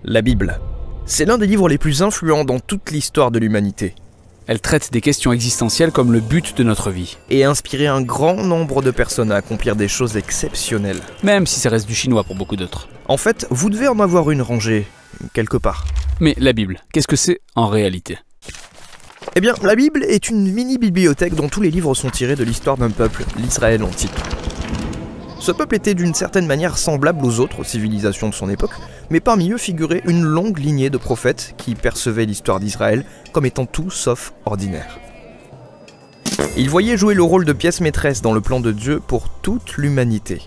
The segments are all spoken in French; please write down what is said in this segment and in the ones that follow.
La Bible. C'est l'un des livres les plus influents dans toute l'histoire de l'humanité. Elle traite des questions existentielles comme le but de notre vie. Et a inspiré un grand nombre de personnes à accomplir des choses exceptionnelles. Même si ça reste du chinois pour beaucoup d'autres. En fait, vous devez en avoir une rangée, quelque part. Mais la Bible, qu'est-ce que c'est en réalité? Eh bien, la Bible est une mini-bibliothèque dont tous les livres sont tirés de l'histoire d'un peuple, l'Israël antique. Ce peuple était d'une certaine manière semblable aux autres civilisations de son époque, mais parmi eux figurait une longue lignée de prophètes qui percevaient l'histoire d'Israël comme étant tout sauf ordinaire. Ils voyaient jouer le rôle de pièce maîtresse dans le plan de Dieu pour toute l'humanité.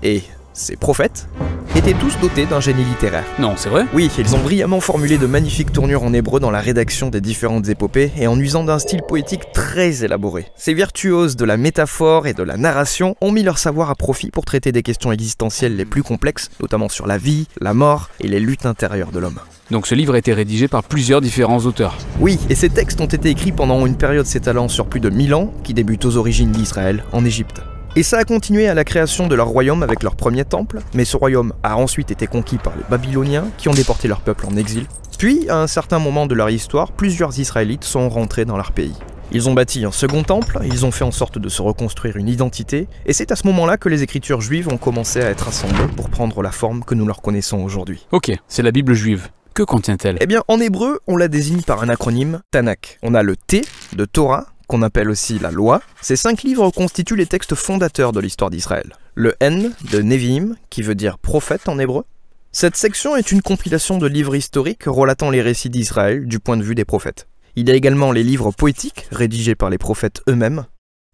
Et ces prophètes étaient tous dotés d'un génie littéraire. Non, c'est vrai? Oui, ils ont brillamment formulé de magnifiques tournures en hébreu dans la rédaction des différentes épopées et en usant d'un style poétique très élaboré. Ces virtuoses de la métaphore et de la narration ont mis leur savoir à profit pour traiter des questions existentielles les plus complexes, notamment sur la vie, la mort et les luttes intérieures de l'homme. Donc ce livre a été rédigé par plusieurs différents auteurs. Oui, et ces textes ont été écrits pendant une période s'étalant sur plus de 1000 ans, qui débute aux origines d'Israël, en Égypte. Et ça a continué à la création de leur royaume avec leur premier temple, mais ce royaume a ensuite été conquis par les Babyloniens qui ont déporté leur peuple en exil. Puis, à un certain moment de leur histoire, plusieurs Israélites sont rentrés dans leur pays. Ils ont bâti un second temple, ils ont fait en sorte de se reconstruire une identité, et c'est à ce moment-là que les écritures juives ont commencé à être assemblées pour prendre la forme que nous leur connaissons aujourd'hui. Ok, c'est la Bible juive. Que contient-elle? Eh bien, en hébreu, on la désigne par un acronyme Tanakh. On a le T de Torah, qu'on appelle aussi la loi. Ces 5 livres constituent les textes fondateurs de l'histoire d'Israël. Le N de Nevi'im, qui veut dire prophète en hébreu. Cette section est une compilation de livres historiques relatant les récits d'Israël du point de vue des prophètes. Il y a également les livres poétiques, rédigés par les prophètes eux-mêmes.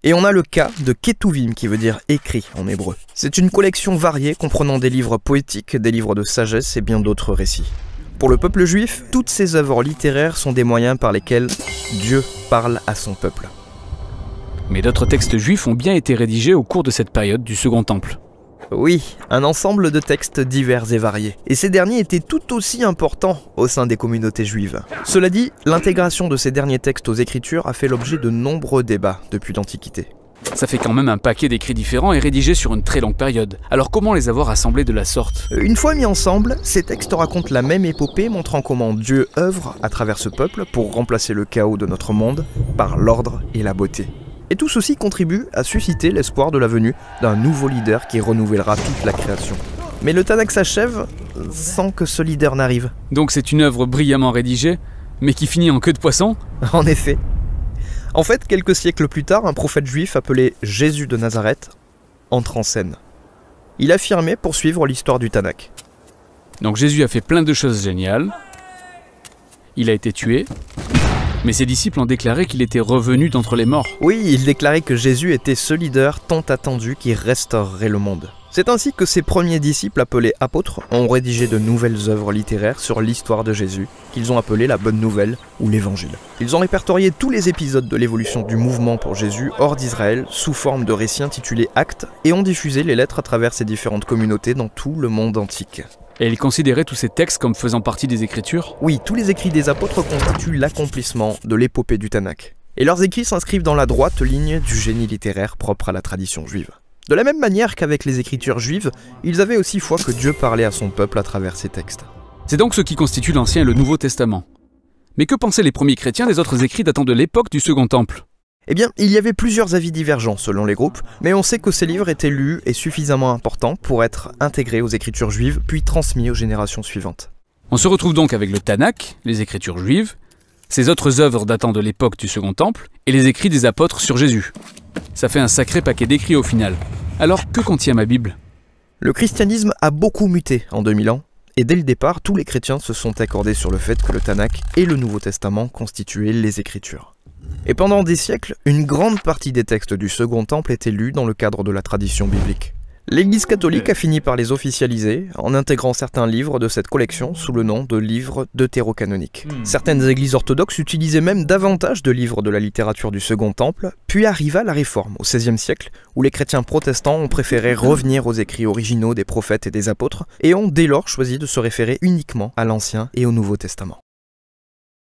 Et on a le K de Ketuvim, qui veut dire écrit en hébreu. C'est une collection variée comprenant des livres poétiques, des livres de sagesse et bien d'autres récits. Pour le peuple juif, toutes ces œuvres littéraires sont des moyens par lesquels Dieu parle à son peuple. Mais d'autres textes juifs ont bien été rédigés au cours de cette période du Second Temple. Oui, un ensemble de textes divers et variés. Et ces derniers étaient tout aussi importants au sein des communautés juives. Cela dit, l'intégration de ces derniers textes aux Écritures a fait l'objet de nombreux débats depuis l'Antiquité. Ça fait quand même un paquet d'écrits différents et rédigés sur une très longue période. Alors comment les avoir assemblés de la sorte? Une fois mis ensemble, ces textes racontent la même épopée montrant comment Dieu œuvre à travers ce peuple pour remplacer le chaos de notre monde par l'ordre et la beauté. Et tout ceci contribue à susciter l'espoir de la venue d'un nouveau leader qui renouvellera toute la création. Mais le Tanakh s'achève sans que ce leader n'arrive. Donc c'est une œuvre brillamment rédigée, mais qui finit en queue de poisson? En effet. En fait, quelques siècles plus tard, un prophète juif appelé Jésus de Nazareth entre en scène. Il affirmait poursuivre l'histoire du Tanakh. Donc Jésus a fait plein de choses géniales. Il a été tué. Mais ses disciples ont déclaré qu'il était revenu d'entre les morts. Oui, il déclarait que Jésus était ce leader tant attendu qui restaurerait le monde. C'est ainsi que ses premiers disciples, appelés apôtres, ont rédigé de nouvelles œuvres littéraires sur l'histoire de Jésus, qu'ils ont appelées la Bonne Nouvelle ou l'Évangile. Ils ont répertorié tous les épisodes de l'évolution du mouvement pour Jésus hors d'Israël sous forme de récits intitulés Actes et ont diffusé les lettres à travers ces différentes communautés dans tout le monde antique. Et ils considéraient tous ces textes comme faisant partie des Écritures? Oui, tous les écrits des apôtres constituent l'accomplissement de l'épopée du Tanakh. Et leurs écrits s'inscrivent dans la droite ligne du génie littéraire propre à la tradition juive. De la même manière qu'avec les écritures juives, ils avaient aussi foi que Dieu parlait à son peuple à travers ces textes. C'est donc ce qui constitue l'Ancien et le Nouveau Testament. Mais que pensaient les premiers chrétiens des autres écrits datant de l'époque du Second Temple? Eh bien, il y avait plusieurs avis divergents selon les groupes, mais on sait que ces livres étaient lus et suffisamment importants pour être intégrés aux écritures juives, puis transmis aux générations suivantes. On se retrouve donc avec le Tanakh, les écritures juives, ces autres œuvres datant de l'époque du Second Temple, et les écrits des apôtres sur Jésus. Ça fait un sacré paquet d'écrits au final. Alors, que contient ma Bible? Le christianisme a beaucoup muté en 2000 ans, et dès le départ, tous les chrétiens se sont accordés sur le fait que le Tanakh et le Nouveau Testament constituaient les Écritures. Et pendant des siècles, une grande partie des textes du Second Temple étaient lus dans le cadre de la tradition biblique. L'Église catholique a fini par les officialiser en intégrant certains livres de cette collection sous le nom de livres deutérocanoniques. Certaines églises orthodoxes utilisaient même davantage de livres de la littérature du Second Temple, puis arriva la Réforme au XVIe siècle, où les chrétiens protestants ont préféré revenir aux écrits originaux des prophètes et des apôtres, et ont dès lors choisi de se référer uniquement à l'Ancien et au Nouveau Testament.